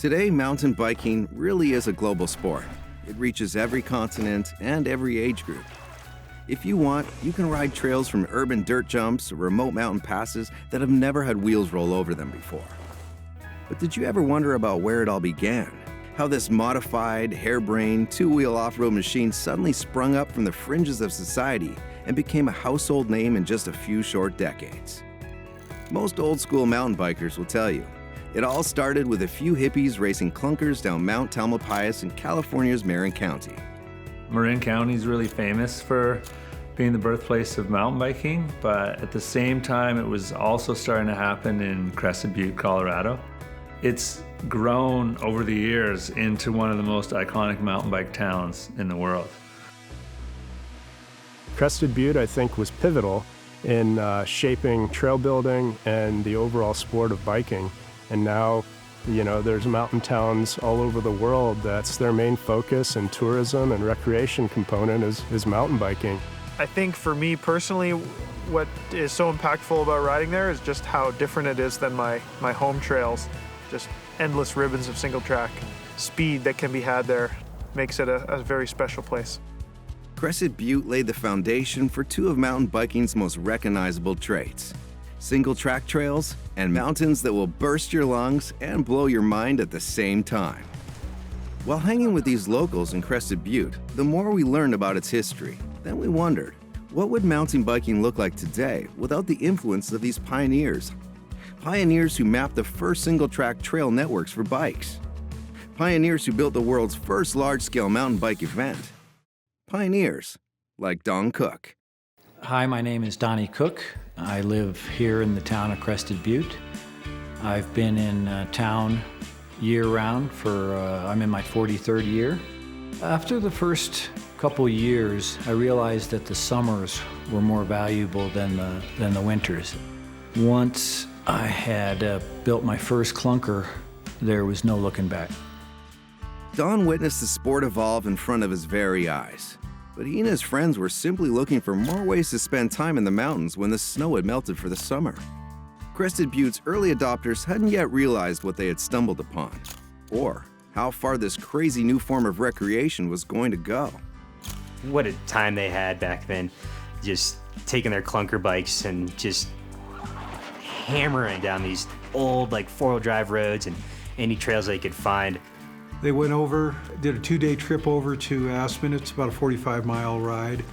Today, mountain biking really is a global sport. It reaches every continent and every age group. If you want, you can ride trails from urban dirt jumps to remote mountain passes that have never had wheels roll over them before. But did you ever wonder about where it all began? How this modified, harebrained, two-wheel off-road machine suddenly sprung up from the fringes of society and became a household name in just a few short decades? Most old-school mountain bikers will tell you, it all started with a few hippies racing clunkers down Mount Tam in California's Marin County. Marin County is really famous for being the birthplace of mountain biking, but at the same time, it was also starting to happen in Crested Butte, Colorado. It's grown over the years into one of the most iconic mountain bike towns in the world. Crested Butte, I think, was pivotal in shaping trail building and the overall sport of biking. And now, there's mountain towns all over the world. That's their main focus, and tourism and recreation component is mountain biking. I think for me personally, what is so impactful about riding there is just how different it is than my home trails. Just endless ribbons of single track. Speed that can be had there makes it a very special place. Crested Butte laid the foundation for two of mountain biking's most recognizable traits: single track trails and mountains that will burst your lungs and blow your mind at the same time. While hanging with these locals in Crested Butte, the more we learned about its history, then we wondered, what would mountain biking look like today without the influence of these pioneers? Pioneers who mapped the first single-track trail networks for bikes. Pioneers who built the world's first large-scale mountain bike event. Pioneers like Don Cook. Hi, my name is Donnie Cook. I live here in the town of Crested Butte. I've been in town year-round I'm in my 43rd year. After the first couple years, I realized that the summers were more valuable than the winters. Once I had built my first clunker, there was no looking back. Don witnessed the sport evolve in front of his very eyes, but he and his friends were simply looking for more ways to spend time in the mountains when the snow had melted for the summer. Crested Butte's early adopters hadn't yet realized what they had stumbled upon, or how far this crazy new form of recreation was going to go. What a time they had back then, just taking their clunker bikes and just hammering down these old four-wheel drive roads and any trails they could find. They went over, did a 2-day trip over to SCHMIDT. It's about a 45-mile ride,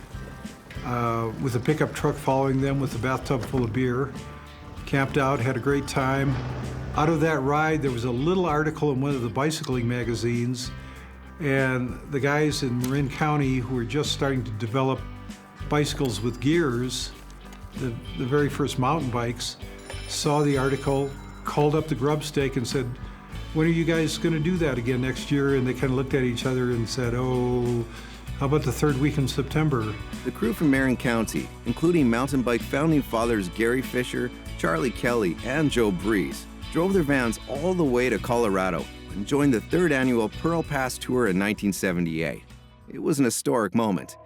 with a pickup truck following them with a bathtub full of beer. Camped out, had a great time. Out of that ride, there was a little article in one of the bicycling magazines, and the guys in Marin County who were just starting to develop bicycles with gears, the very first mountain bikes, saw the article, called up the grub stake and said, "When are you guys going to do that again next year?" And they kind of looked at each other and said, "Oh, how about the third week in September?" The crew from Marin County, including mountain bike founding fathers Gary Fisher, Charlie Kelly, and Joe Breeze, drove their vans all the way to Colorado and joined the third annual Pearl Pass Tour in 1978. It was an historic moment.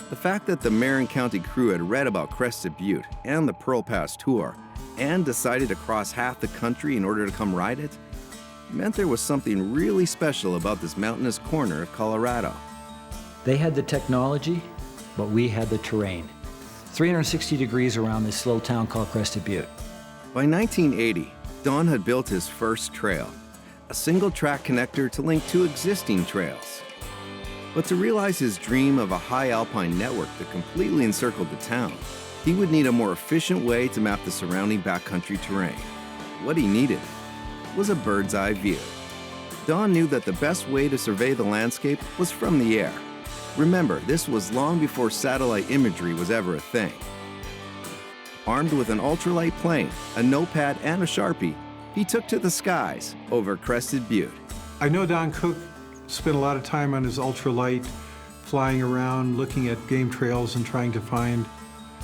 The fact that the Marin County crew had read about Crested Butte and the Pearl Pass Tour and decided to cross half the country in order to come ride it meant there was something really special about this mountainous corner of Colorado. They had the technology, but we had the terrain. 360 degrees around this little town called Crested Butte. By 1980, Don had built his first trail, a single-track connector to link two existing trails. But to realize his dream of a high alpine network that completely encircled the town, he would need a more efficient way to map the surrounding backcountry terrain. What he needed was a bird's-eye view. Don knew that the best way to survey the landscape was from the air. Remember, this was long before satellite imagery was ever a thing. Armed with an ultralight plane, a notepad, and a Sharpie, he took to the skies over Crested Butte. I know Don Cook spent a lot of time on his ultralight, flying around, looking at game trails and trying to find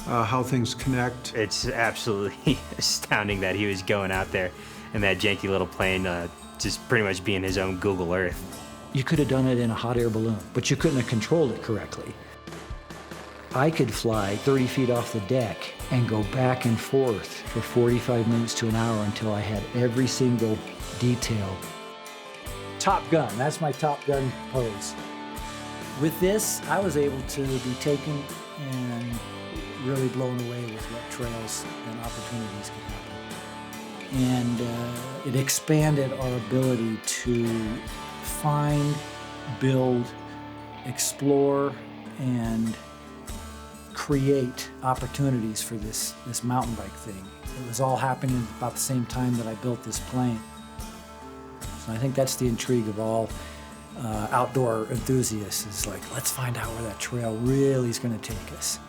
how things connect. It's absolutely astounding that he was going out there in that janky little plane, just pretty much being his own Google Earth. You could have done it in a hot air balloon, but you couldn't have controlled it correctly. I could fly 30 feet off the deck and go back and forth for 45 minutes to an hour until I had every single detail Top Gun. That's my Top Gun pose. With this, I was able to be taken and really blown away with what trails and opportunities could happen. And it expanded our ability to find, build, explore, and create opportunities for this mountain bike thing. It was all happening about the same time that I built this plane. So I think that's the intrigue of all outdoor enthusiasts, is like, let's find out where that trail really is going to take us.